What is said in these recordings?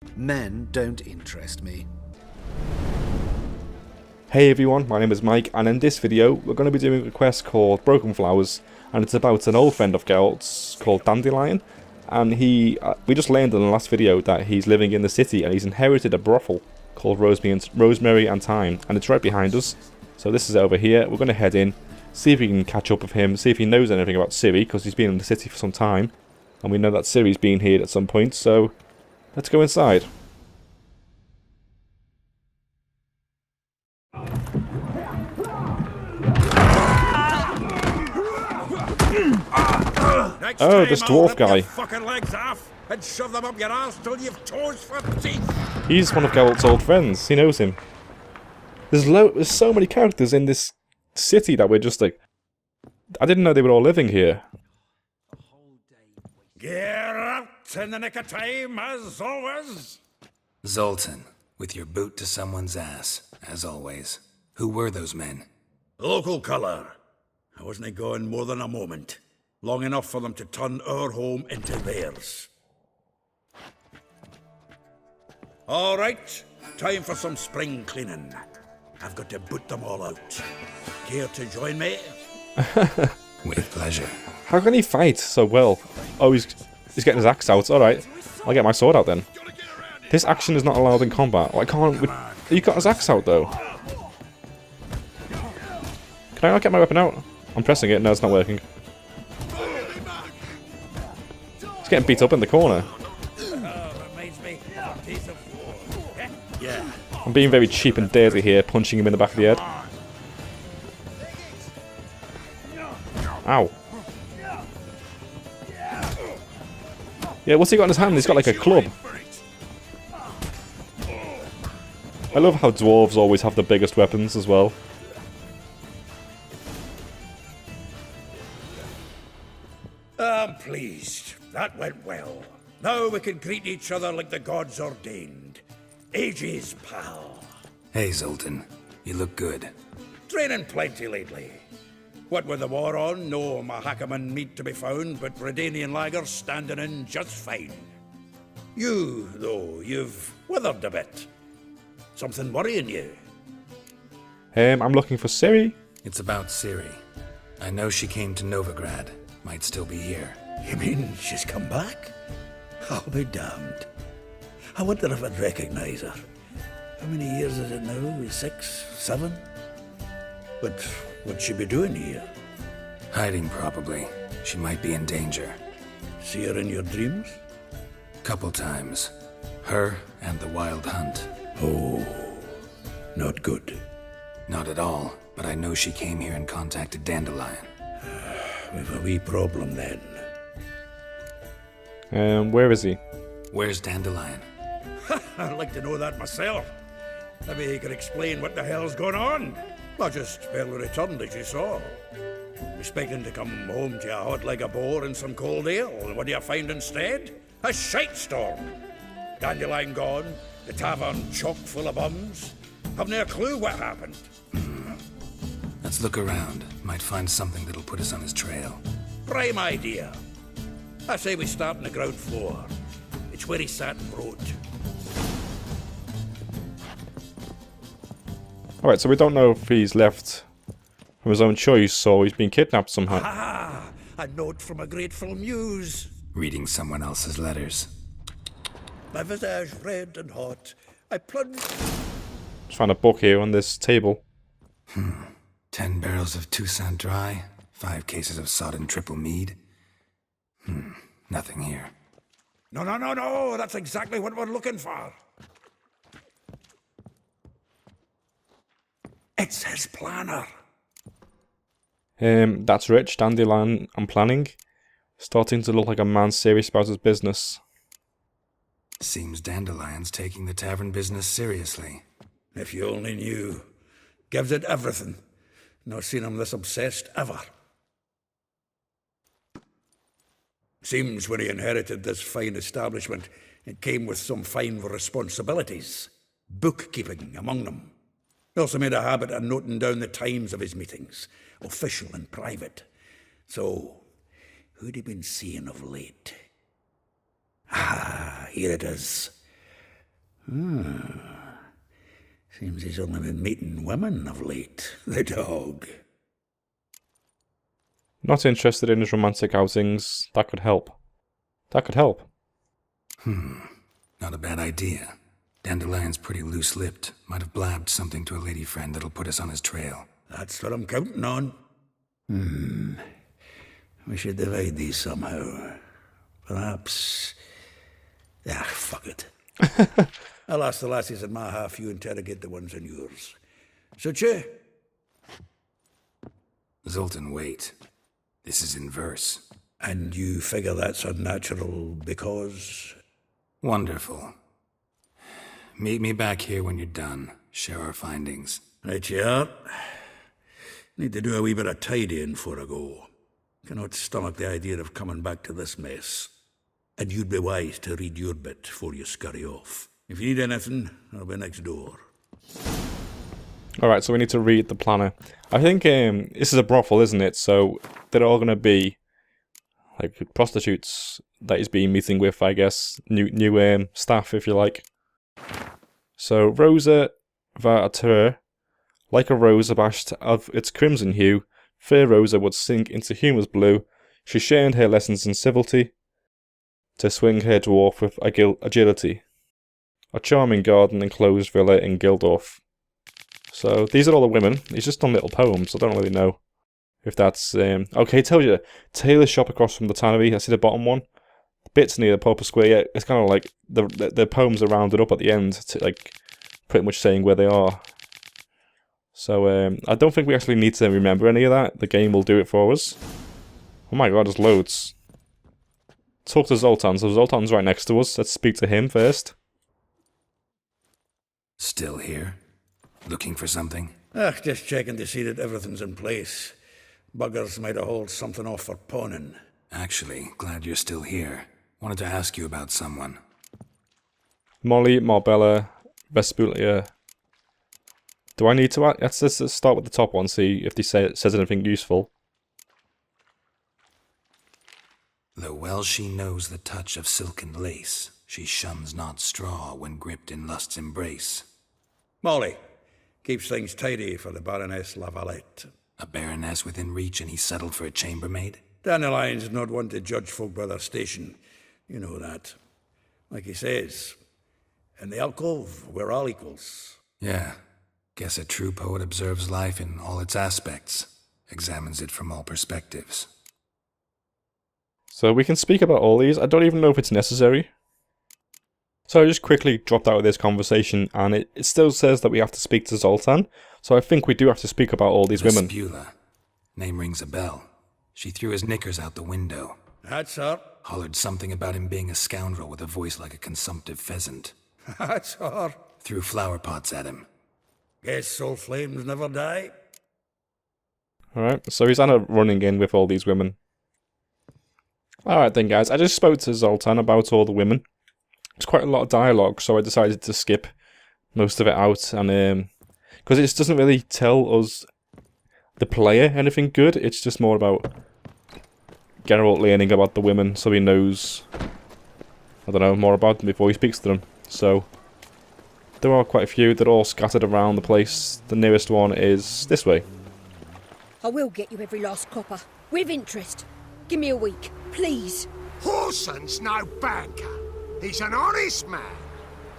Men don't interest me. Hey everyone, my name is Mike, and in this video we're going to be doing a quest called Broken Flowers, and it's about an old friend of Geralt's called Dandelion, and we just learned in the last video that he's living in the city and he's inherited a brothel called Rosemary and Thyme, and it's right behind us. So this is over here. We're going to head in, see if we can catch up with him, see if he knows anything about Ciri, because he's been in the city for some time, and we know that Ciri's been here at some point, so let's go inside. Oh, this dwarf guy. Fucking legs off and shove them up your ass till you've toes for teeth. He's one of Geralt's old friends. He knows him. There's so many characters in this city that we're just like... I didn't know they were all living here. Geralt in the nick of time, as always. Zoltan, with your boot to someone's ass, as always. Who were those men? Local colour. I wasn't gone more than a moment. Long enough for them to turn our home into theirs. All right, time for some spring cleaning. I've got to boot them all out. Care to join me? With pleasure. How can he fight so well? Oh, he's getting his axe out. Alright, I'll get my sword out then. This action is not allowed in combat. Why can't we... He got his axe out though. Can I not get my weapon out? I'm pressing it. No, it's not working. He's getting beat up in the corner. I'm being very cheap and dirty here, punching him in the back of the head. Ow. Yeah, what's he got in his hand? He's got like a club. I love how dwarves always have the biggest weapons as well. I'm pleased. That went well. Now we can greet each other like the gods ordained. Ages, pal. Hey, Zoltan. You look good. Training plenty lately. What with the war on, no Mahakaman meat to be found, but Redanian lagers standing in just fine. You, though, you've withered a bit. Something worrying you? I'm looking for Ciri. It's about Ciri. I know she came to Novigrad. Might still be here. You mean she's come back? I'll be damned. I wonder if I'd recognize her. How many years is it now? 6, 7? But what'd she be doing here? Hiding, probably. She might be in danger. See her in your dreams? Couple times. Her and the Wild Hunt. Oh, not good. Not at all, but I know she came here and contacted Dandelion. We've a wee problem then. Where is he? Where's Dandelion? I'd like to know that myself. Maybe he could explain what the hell's going on. I just barely returned, as you saw. Expecting to come home to a hot leg of boar and some cold ale, and what do you find instead? A shite storm. Dandelion gone, the tavern chock full of bums. Haven't a clue what happened. Let's look around. Might find something that'll put us on his trail. Prime idea. I say we start on the ground floor. It's where he sat and wrote. Alright, so we don't know if he's left from his own choice or he's been kidnapped somehow. Ah, a note from a grateful muse. Reading someone else's letters. My visage red and hot. I plunged. Just found a book here on this table. 10 barrels of Toussaint Dry. 5 cases of sodden triple mead. Nothing here. No. That's exactly what we're looking for. It's his planner. That's rich. Dandelion and planning. Starting to look like a man serious about his business. Seems Dandelion's taking the tavern business seriously. If you only knew. Gives it everything. Not seen him this obsessed ever. Seems when he inherited this fine establishment, it came with some fine responsibilities. Bookkeeping among them. He also made a habit of noting down the times of his meetings, official and private. So, who'd he been seeing of late? Ah, here it is. Seems he's only been meeting women of late, the dog. Not interested in his romantic outings. That could help. That could help. Not a bad idea. Dandelion's pretty loose-lipped. Might have blabbed something to a lady friend that'll put us on his trail. That's what I'm counting on. We should divide these somehow. Perhaps... fuck it. I'll ask the lassies in my half, you interrogate the ones in yours. So, che? Zoltan, wait. This is in verse. And you figure that's unnatural because... Wonderful. Meet me back here when you're done. Share our findings. Right you are. Need to do a wee bit of tidying before I go. Cannot stomach the idea of coming back to this mess. And you'd be wise to read your bit before you scurry off. If you need anything, I'll be next door. Alright, so we need to read the planner. I think this is a brothel, isn't it? So they're all going to be like prostitutes that he's been meeting with, I guess. New staff, if you like. So, Rosa Vartur, like a rose abashed of its crimson hue, fair Rosa would sink into humour's blue. She shared her lessons in civility, to swing her dwarf with agility. A charming garden enclosed villa in Gildorf. So, these are all the women. He's just done little poems, I don't really know if that's... Okay, it tells you, tailor shop across from the tannery, I see the bottom one. Bits near the pauper square, yeah, it's kind of like the poems are rounded up at the end to like pretty much saying where they are. So I don't think we actually need to remember any of that. The game will do it for us. Oh my god, there's loads. Talk to Zoltan. So Zoltan's right next to us. Let's speak to him first. Still here? Looking for something? Just checking to see that everything's in place. Buggers might have hauled something off for pawning. Actually, glad you're still here. Wanted to ask you about someone. Molly, Marbella, Vespulia. Do I need to... Let's just start with the top one, see if he says anything useful. Though well she knows the touch of silken lace, she shuns not straw when gripped in lust's embrace. Molly, keeps things tidy for the Baroness Lavalette. A baroness within reach and he's settled for a chambermaid? Dandelion's not one to judge folk by their station. You know that. Like he says, in the alcove, we're all equals. Yeah. Guess a true poet observes life in all its aspects, examines it from all perspectives. So we can speak about all these. I don't even know if it's necessary. So I just quickly dropped out of this conversation, and it still says that we have to speak to Zoltan. So I think we do have to speak about all these women. Vespula. Name rings a bell. She threw his knickers out the window. That's her. Hollered something about him being a scoundrel with a voice like a consumptive pheasant. That's her. Threw flower pots at him. Guess soul flames never die. Alright, so he's kind of running in with all these women. Alright then guys, I just spoke to Zoltan about all the women. It's quite a lot of dialogue, so I decided to skip most of it out, and because it doesn't really tell us, the player, anything good. It's just more about Geralt learning about the women, so he knows, I don't know, more about them before he speaks to them. So there are quite a few. They're all scattered around the place. The nearest one is this way. I will get you every last copper, with interest. Give me a week, please. Horson's no banker. He's an honest man.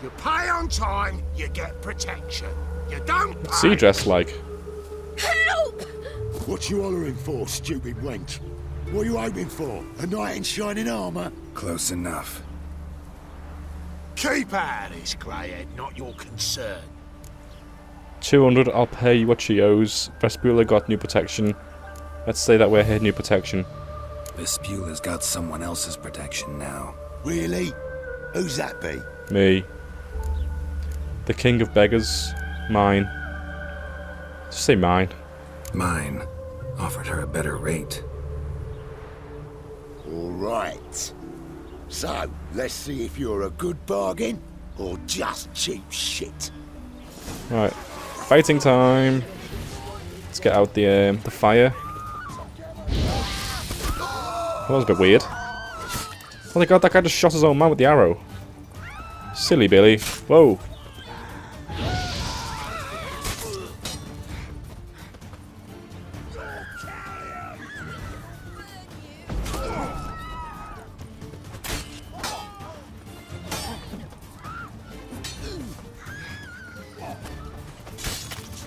You pay on time, you get protection. You don't pay... What's he dressed like? Help! What you hollering for, stupid wench? What are you hoping for? A knight in shining armour? Close enough. Keep out of this, greyhead, not your concern. 200, I'll pay what she owes. Vespula got new protection. Let's say that we're her new protection. Vespula's got someone else's protection now. Really? Who's that be? Me. The king of beggars. Mine. Just say mine. Mine. Offered her a better rate. All right. So, let's see if you're a good bargain or just cheap shit. Right. Fighting time. Let's get out the fire. That was a bit weird. Oh my god, that guy just shot his own man with the arrow. Silly Billy. Whoa.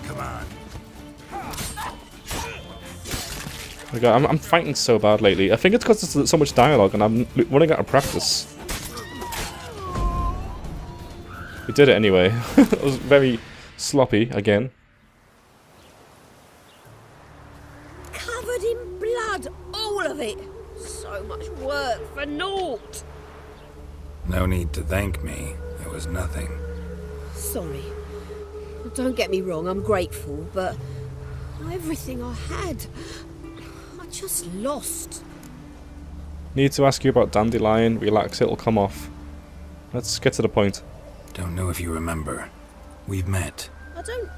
Come on. Oh God, I'm fighting so bad lately. I think it's because there's so much dialogue and I'm running out of practice. We did it anyway. It was very sloppy again. Covered in blood, all of it. So much work for naught. No need to thank me. It was nothing. Sorry. Don't get me wrong, I'm grateful, but everything I had, I just lost. Need to ask you about Dandelion. Relax, it'll come off. Let's get to the point. Don't know if you remember. We've met. I don't...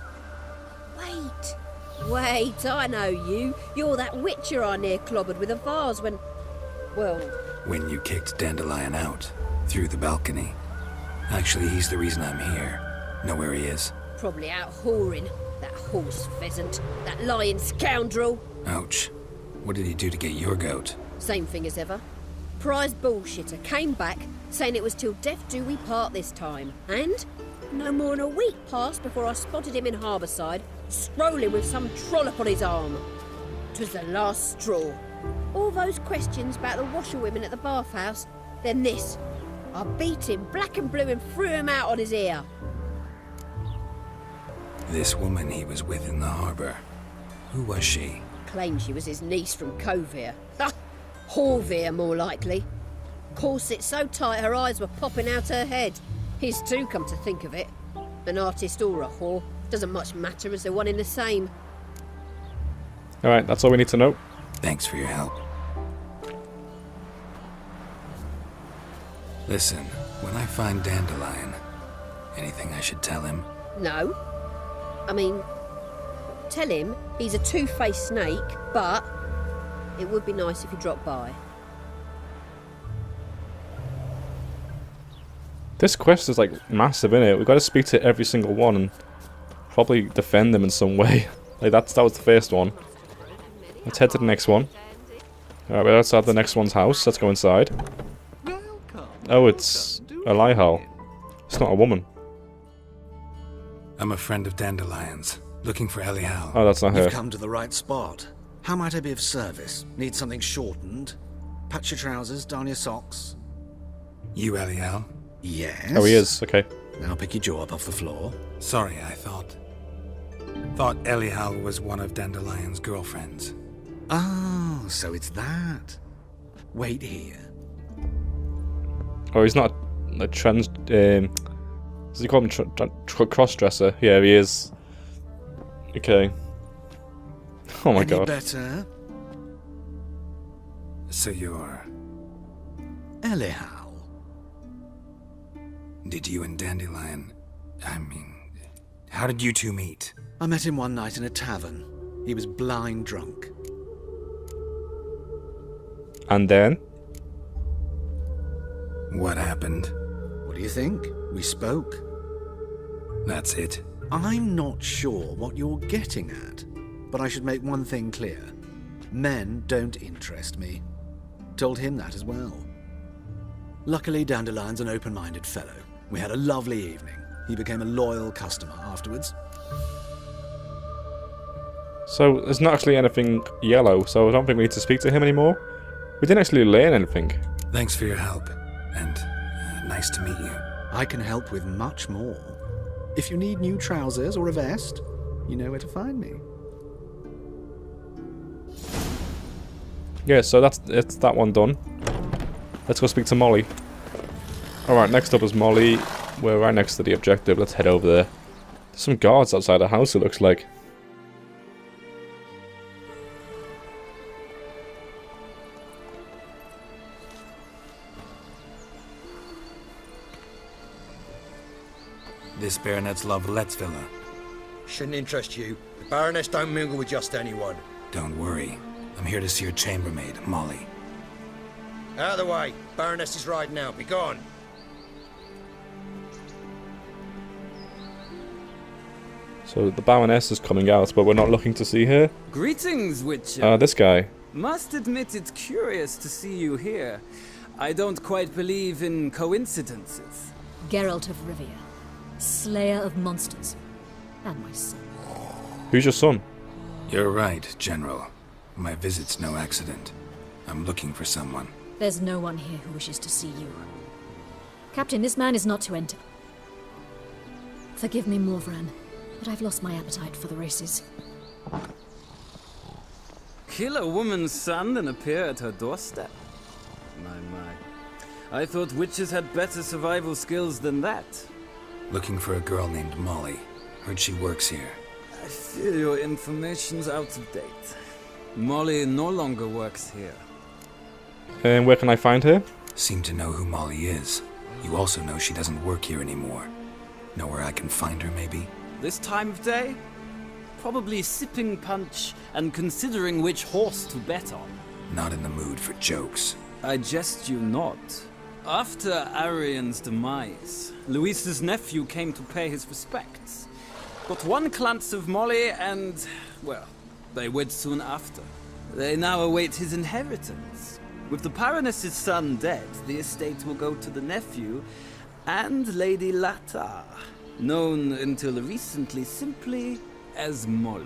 Wait, I know you. You're that witcher I near clobbered with a vase when... Well... When you kicked Dandelion out. Through the balcony. Actually, he's the reason I'm here. Know where he is? Probably out whoring. That horse pheasant. That lying scoundrel. Ouch. What did he do to get your goat? Same thing as ever. Prize bullshitter came back, saying it was till death do we part this time. And no more than a week passed before I spotted him in Harbourside, strolling with some trollop on his arm. 'Twas the last straw. All those questions about the washerwomen at the bathhouse, then this. I beat him black and blue and threw him out on his ear. This woman he was with in the harbour. Who was she? Claimed she was his niece from Covere. Ha! Horvere, more likely. Corset so tight her eyes were popping out her head. His too, come to think of it. An artist or a whore. Doesn't much matter as they're one in the same. Alright, that's all we need to know. Thanks for your help. Listen, when I find Dandelion, anything I should tell him? No. I mean, tell him he's a two-faced snake, but it would be nice if he dropped by. This quest is like massive, innit? We've got to speak to every single one and probably defend them in some way. Like that was the first one. Let's head to the next one. Alright, we're outside the next one's house. Let's go inside. Oh, it's a Lihal. It's not a woman. I'm a friend of Dandelion's, looking for Elihal. Oh, that's not her. You've come to the right spot. How might I be of service? Need something shortened? Patch your trousers, darn your socks? You Elihal? Yes. Oh, he is. Okay. Now pick your jaw up off the floor. Sorry, I thought Elihal was one of Dandelion's girlfriends. Oh, so it's that. Wait here. Oh, he's not a trans... does he call him cross-dresser? Yeah, he is. Okay. Oh my Any god. better? So you're... Elihal. Did you and Dandelion... I mean... How did you two meet? I met him one night in a tavern. He was blind drunk. And then? What happened? What do you think? We spoke. That's it. I'm not sure what you're getting at, but I should make one thing clear. Men don't interest me. Told him that as well. Luckily, Dandelion's an open-minded fellow. We had a lovely evening. He became a loyal customer afterwards. So, there's not actually anything yellow, so I don't think we need to speak to him anymore. We didn't actually learn anything. Thanks for your help, and nice to meet you. I can help with much more. If you need new trousers or a vest, you know where to find me. Yeah, so that's that one done. Let's go speak to Molly. Alright, next up is Molly. We're right next to the objective. Let's head over there. There's some guards outside the house, it looks like. This baronet's Lovelette's villa. Shouldn't interest you. The Baroness don't mingle with just anyone. Don't worry. I'm here to see your chambermaid, Molly. Out of the way. Baroness is riding out. Be gone. So the Baroness is coming out, but we're not looking to see her. Greetings, Witcher. This guy. Must admit it's curious to see you here. I don't quite believe in coincidences. Geralt of Rivia, slayer of monsters, and my son. Who's your son? You're right, General. My visit's no accident. I'm looking for someone. There's no one here who wishes to see you. Captain, this man is not to enter. Forgive me, Morvran, but I've lost my appetite for the races. Kill a woman's son and appear at her doorstep? My. I thought witches had better survival skills than that. Looking for a girl named Molly. Heard she works here. I fear your information's out of date. Molly no longer works here. And where can I find her? Seem to know who Molly is. You also know she doesn't work here anymore. Know where I can find her, maybe? This time of day? Probably sipping punch and considering which horse to bet on. Not in the mood for jokes. I jest you not. After Arian's demise, Luis's nephew came to pay his respects. Got one glance of Molly and, well, they wed soon after. They now await his inheritance. With the Baroness's son dead, the estate will go to the nephew and Lady Latar, known until recently simply as Molly.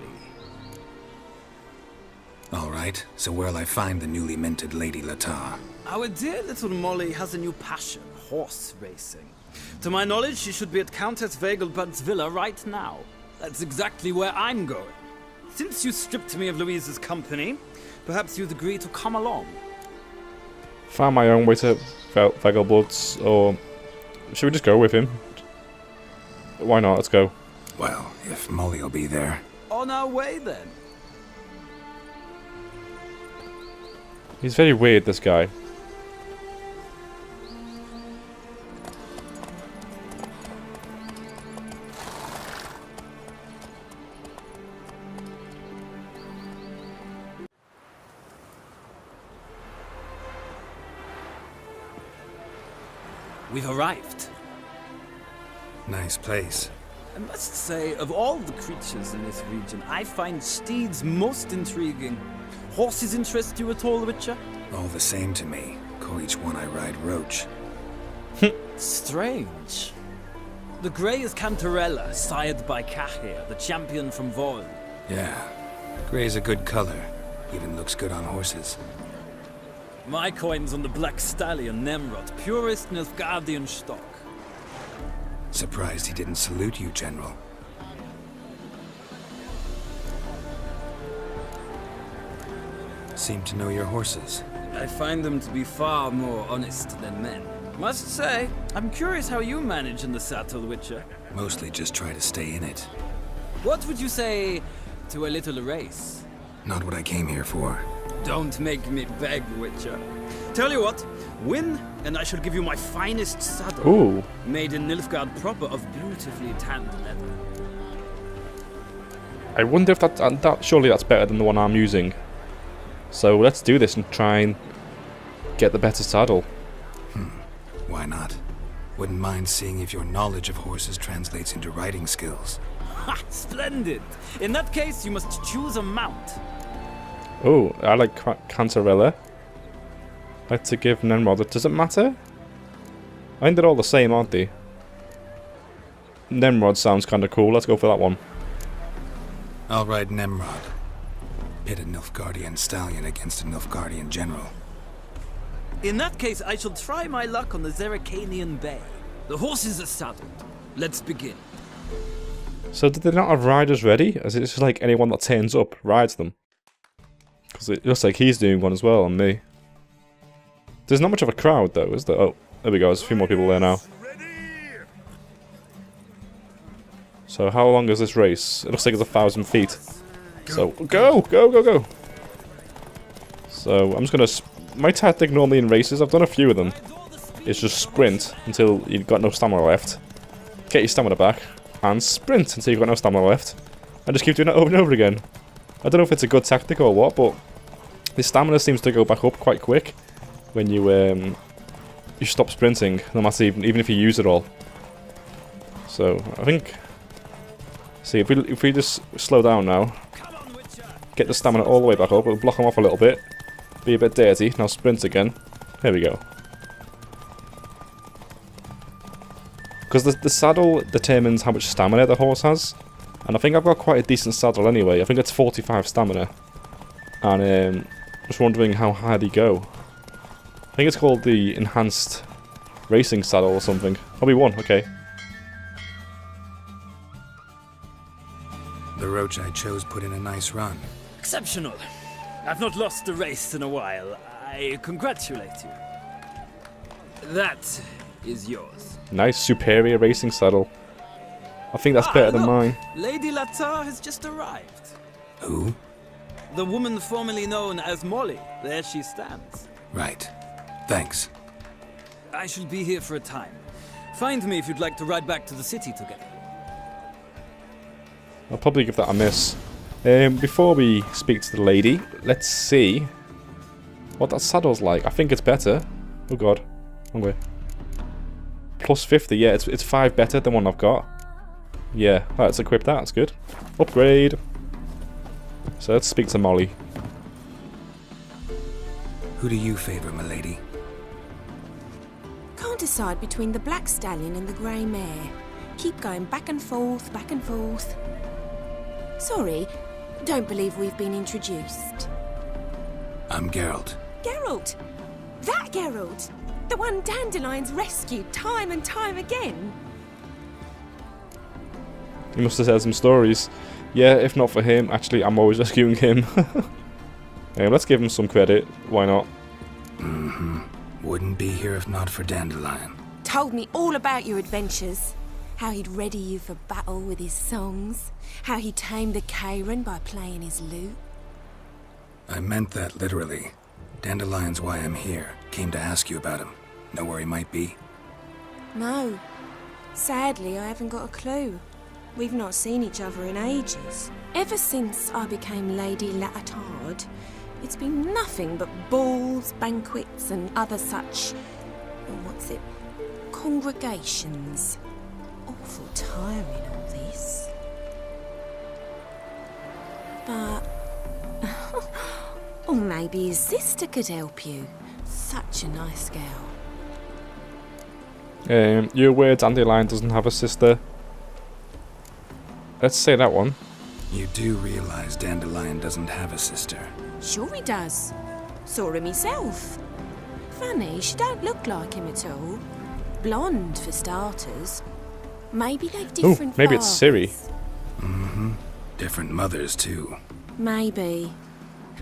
Alright, so where'll I find the newly minted Lady Latar? Our dear little Molly has a new passion, horse racing. To my knowledge, she should be at Countess Vegelbud's villa right now. That's exactly where I'm going. Since you stripped me of Louise's company, perhaps you'd agree to come along. Find my own way to Vegelbud's, or should we just go with him? Why not? Let's go. Well, if Molly'll be there. On our way, then. He's very weird, this guy. We've arrived. Nice place. I must say, of all the creatures in this region, I find steeds most intriguing. Horses interest you at all, Witcher? All the same to me. Call each one I ride Roach. Strange. The grey is Cantarella, sired by Cahir, the champion from Vorn. Yeah. Gray's a good color. Even looks good on horses. My coin's on the black stallion, Nemrod, purest Nilfgaardian stock. Surprised he didn't salute you, General. Seem to know your horses. I find them to be far more honest than men. Must say, I'm curious how you manage in the saddle, Witcher. Mostly just try to stay in it. What would you say to a little race? Not what I came here for. Don't make me beg, Witcher. Tell you what, win, and I shall give you my finest saddle. Ooh. Made in Nilfgaard proper of beautifully tanned leather. I wonder if that surely that's better than the one I'm using. So let's do this and try and get the better saddle. Why not? Wouldn't mind seeing if your knowledge of horses translates into riding skills. Ha! Splendid! In that case, you must choose a mount. Oh, I like Cantarella. Like to give Nemrod. Does it matter? I think they're all the same, aren't they? Nemrod sounds kind of cool. Let's go for that one. I'll ride Nemrod. Pit a Nilfgaardian stallion against a Nilfgaardian general. In that case, I shall try my luck on the Zerrikanian Bay. The horses are saddled. Let's begin. So did they not have riders ready? Is it just like anyone that turns up rides them? Because it looks like he's doing one as well on me. There's not much of a crowd though, is there? Oh, there we go. There's a few more people there now. So how long is this race? It looks like it's 1,000 feet. So go, go, go, go. So I'm just gonna. My tactic normally in races, I've done a few of them, is just sprint until you've got no stamina left. Get your stamina back and sprint until you've got no stamina left, and just keep doing it over and over again. I don't know if it's a good tactic or what, but the stamina seems to go back up quite quick when you stop sprinting, no matter even if you use it all. So I think See, if we just slow down now, get the stamina all the way back up, we'll block him off a little bit, be a bit dirty, now sprint again. There we go. Because the saddle determines how much stamina the horse has, and I think I've got quite a decent saddle anyway. I think it's 45 stamina, and just wondering how high they go. I think it's called the enhanced racing saddle or something. Oh, we won, okay. The roach I chose put in a nice run. Exceptional. I've not lost a race in a while. I congratulate you. That is yours. Nice, superior racing saddle. I think that's better than mine. Lady Latar has just arrived. Who? The woman formerly known as Molly. There she stands. Right. Thanks. I shall be here for a time. Find me if you'd like to ride back to the city together. I'll probably give that a miss. Before we speak to the lady, let's see what that saddle's like. I think it's better. Oh god. Wrong way. Plus 50, yeah, it's 5 better than one I've got. Yeah, let's equip that, that's good. Upgrade. So let's speak to Molly. Who do you favour, milady? Can't decide between the black stallion and the grey mare. Keep going back and forth, back and forth. Sorry, don't believe we've been introduced. I'm Geralt. Geralt! That Geralt! The one Dandelion's rescued time and time again. He must have said some stories. Yeah, if not for him, actually I'm always rescuing him. Let's give him some credit, why not? Mm-hmm. Wouldn't be here if not for Dandelion. Told me all about your adventures. How he'd ready you for battle with his songs. How he tamed the Kairan by playing his lute. I meant that literally. Dandelion's why I'm here. Came to ask you about him. Know where he might be? No. Sadly, I haven't got a clue. We've not seen each other in ages. Ever since I became Lady Latard, it's been nothing but balls, banquets, and other such... congregations. Awful tiring, all this. But... or maybe his sister could help you. Such a nice girl. You're aware Dandelion doesn't have a sister? Let's say that one. You do realize Dandelion doesn't have a sister? Sure he does. Saw him myself. Funny, she don't look like him at all. Blonde, for starters. Maybe they've different maybe it's Ciri. Mm-hmm. Different mothers, too. Maybe.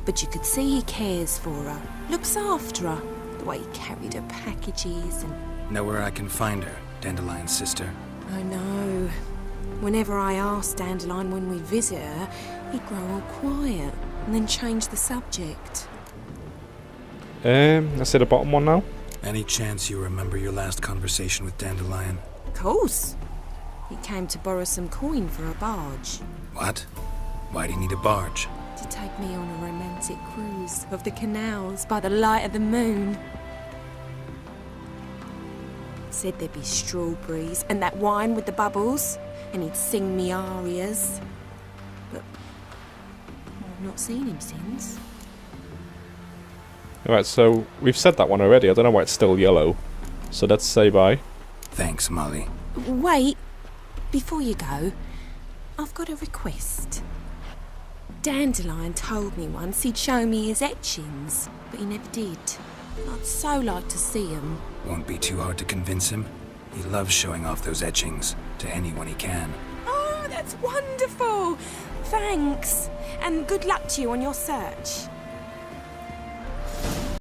But you could see he cares for her. Looks after her. The way he carried her packages and... Know where I can find her, Dandelion's sister? I know. Whenever I asked Dandelion when we'd visit her, he'd grow all quiet and then change the subject. Let's say the bottom one now. Any chance you remember your last conversation with Dandelion? Of course. He came to borrow some coin for a barge. What? Why'd he need a barge? To take me on a romantic cruise of the canals by the light of the moon. Said there'd be strawberries and that wine with the bubbles, and he'd sing me arias. But I've not seen him since. Alright, so we've said that one already. I don't know why it's still yellow. So let's say bye. Thanks, Molly. Wait, before you go, I've got a request. Dandelion told me once he'd show me his etchings, but he never did. I'd so like to see them. Won't be too hard to convince him. He loves showing off those etchings to anyone he can. Oh, that's wonderful! Thanks, and good luck to you on your search.